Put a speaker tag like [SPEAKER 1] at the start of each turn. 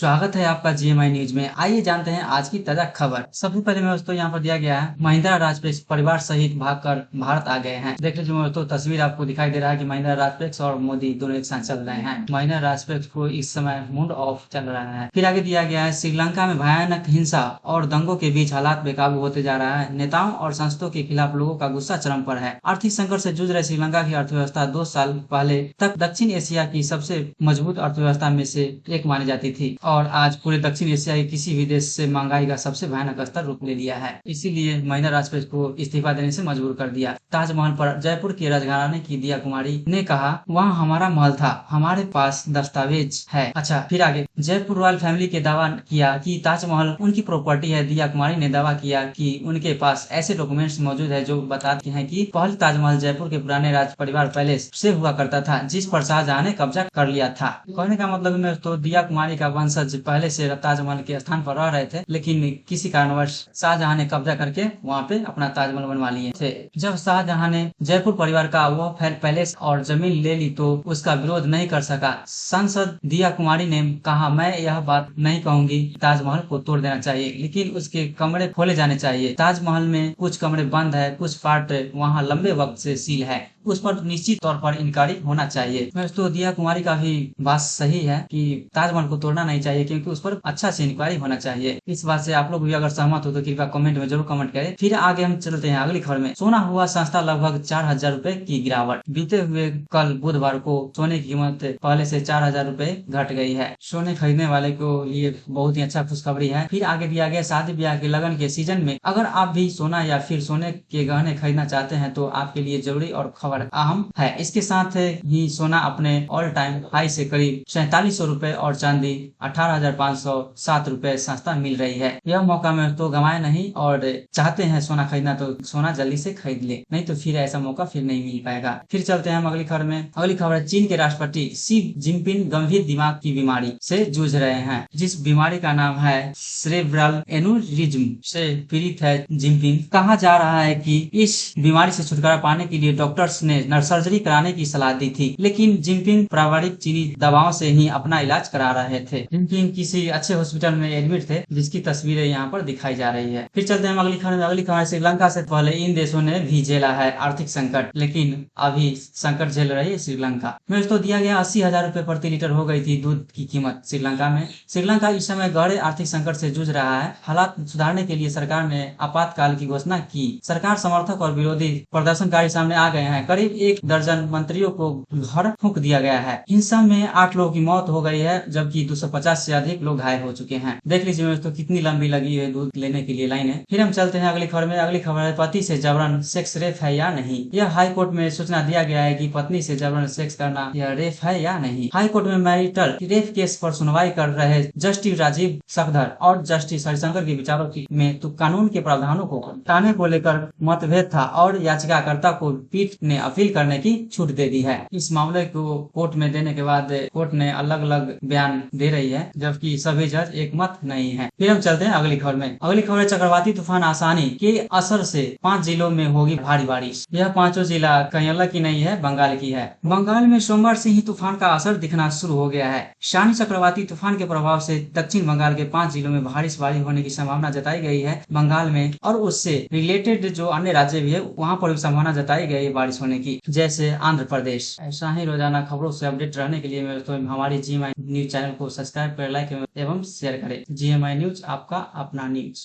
[SPEAKER 1] स्वागत है आपका जीएमआई न्यूज में। आइए जानते हैं आज की ताजा खबर। सबसे पहले मैं दोस्तों यहाँ पर दिया गया है महिंद्रा राजपेक्स परिवार सहित भागकर भारत आ गए हैं। देख लीजिए दोस्तों, तस्वीर आपको दिखाई दे रहा है कि महिंद्रा राजपेक्स और मोदी दोनों एक साथ चल रहे हैं। महिंद्रा राजपेक्स को इस समय मूड ऑफ चल रहा है। फिर आगे दिया गया है श्रीलंका में भयानक हिंसा और दंगों के बीच हालात बेकाबू होते जा रहा है। नेताओं और संस्थाओं के खिलाफ लोगों का गुस्सा चरम पर है। आर्थिक संकट से जूझ रहे श्रीलंका की अर्थव्यवस्था 2 साल पहले तक दक्षिण एशिया की सबसे मजबूत अर्थव्यवस्था में से एक मानी जाती थी और आज पूरे दक्षिण एशिया के किसी भी देश से महंगाई का सबसे भयानक स्तर रूप ले लिया है। इसीलिए महिंद्रा राजपेक्स को इस्तीफा देने से मजबूर कर दिया। ताजमहल पर जयपुर की राजघराने की दिया कुमारी ने कहा, वहाँ हमारा महल था, हमारे पास दस्तावेज है। अच्छा, फिर आगे जयपुर रॉयल फैमिली के दावा किया कि ताजमहल उनकी प्रॉपर्टी है। दिया कुमारी ने दावा किया कि उनके पास ऐसे डॉक्यूमेंट्स मौजूद है जो बताते हैं कि पहले ताजमहल जयपुर के पुराने राज परिवार पैलेस से हुआ करता था, जिस पर शाहजहां ने कब्जा कर लिया था। कहने का मतलब में तो दिया कुमारी का वंशज पहले से ताजमहल के स्थान पर रह रहे थे, लेकिन किसी कारणवश शाहजहां ने कब्जा करके वहाँ पे अपना ताजमहल बनवा लिए थे। जब शाहजहां ने जयपुर परिवार का वह पैलेस और जमीन ले ली तो उसका विरोध नहीं कर सका। सांसद दिया कुमारी ने कहा, मैं यह बात नहीं कहूंगी ताजमहल को तोड़ देना चाहिए, लेकिन उसके कमरे खोले जाने चाहिए। ताजमहल में कुछ कमरे बंद है, कुछ पार्ट वहाँ लंबे वक्त से सील है, उस पर निश्चित तौर पर इंक्वायरी होना चाहिए। तो दिया कुमारी का भी बात सही है कि ताजमहल को तोड़ना नहीं चाहिए, क्योंकि उस पर अच्छा से इंक्वायरी होना चाहिए। इस बात से आप लोग भी अगर सहमत हो तो कृपया कमेंट में जरूर कमेंट करें। फिर आगे हम चलते हैं अगली खबर में। सोना हुआ सस्ता, लगभग 4,000 रूपए की गिरावट। बीते हुए कल बुधवार को सोने की कीमत पहले से 4,000 रूपए घट गई है। सोने खरीदने वाले को ये बहुत ही अच्छा खुशखबरी है। फिर आगे दिया गया शादी ब्याह के लगन के सीजन में अगर आप भी सोना या फिर सोने के गहने खरीदना चाहते हैं तो आपके लिए जरूरी और खबर अहम है। इसके साथ ही सोना अपने ऑल टाइम हाई से करीब 4700 रूपए और चांदी 18,507 रूपए सस्ता मिल रही है। यह मौका में तो गंवाए नहीं और चाहते हैं सोना खरीदना तो सोना जल्दी से खरीद ले, नहीं तो फिर ऐसा मौका फिर नहीं मिल पाएगा। फिर चलते हैं हम अगली खबर में। अगली खबर है चीन के राष्ट्रपति शी जिनपिंग गंभीर दिमाग की बीमारी से जूझ रहे हैं, जिस बीमारी का नाम है सेरेब्रल एन्यूरिज्म से पीड़ित है जिनपिंग। कहा जा रहा है कि इस बीमारी से छुटकारा पाने के लिए डॉक्टर्स ने सर्जरी कराने की सलाह दी थी, लेकिन जिनपिंग पारिवारिक चीनी दवाओं से ही अपना इलाज करा रहे थे। जिनपिंग किसी अच्छे हॉस्पिटल में एडमिट थे, जिसकी तस्वीरें यहाँ पर दिखाई जा रही है। फिर चलते हैं अगली खबर में। अगली खबर श्रीलंका से पहले इन देशों ने भी झेला है आर्थिक संकट, लेकिन अभी संकट झेल रही है श्रीलंका में। तो दिया गया 80,000 रूपए प्रति लीटर हो गई थी दूध की कीमत श्रीलंका में। श्रीलंका इस समय गहरे आर्थिक संकट से जूझ रहा है। हालात सुधारने के लिए सरकार ने आपातकाल की घोषणा की। सरकार समर्थक और विरोधी प्रदर्शनकारी सामने आ गए हैं। करीब 1 दर्जन मंत्रियों को घर फूंक दिया गया है। हिंसा में 8 लोगों की मौत हो गई है, जबकि 250 से अधिक लोग घायल हो चुके हैं। देख लीजिए तो कितनी लंबी लगी है दूध लेने के लिए लाइन है। फिर हम चलते हैं अगली खबर में। अगली खबर है पति से जबरन सेक्स रेप है या नहीं। यह हाई कोर्ट में सूचना दिया गया है कि पत्नी से जबरन सेक्स करना यह रेप है या नहीं। हाई कोर्ट में मैरिटल रेप केस पर सुनवाई कर रहे जस्टिस राजीव सखधर और जस्टिस हरिशंकर के विचारों में तो कानून के प्रावधानों को हटाने को लेकर मतभेद था और याचिकाकर्ता को पीठ ने अपील करने की छूट दे दी है। इस मामले को कोर्ट में देने के बाद कोर्ट ने अलग अलग बयान दे रही है, जबकि सभी जज एक मत नहीं है। फिर हम चलते हैं अगली खबर में। अगली खबर चक्रवाती तूफान आसानी के असर से 5 जिलों में होगी भारी बारिश। यह 5 जिला कहीं अलग की नहीं है, बंगाल की है। बंगाल में सोमवार से ही तूफान का असर दिखना शुरू हो गया है। शानी चक्रवाती तूफान के प्रभाव से दक्षिण बंगाल के 5 जिलों में बारिश होने की संभावना जताई गई है। बंगाल में और उससे रिलेटेड जो अन्य राज्य भी है वहाँ पर भी संभावना जताई गई है बारिश होने की, जैसे आंध्र प्रदेश। ऐसा ही रोजाना खबरों से अपडेट रहने के लिए तो हमारी जीएमआई न्यूज चैनल को सब्सक्राइब करें, लाइक एवं शेयर करें। जीएमआई न्यूज, आपका अपना न्यूज।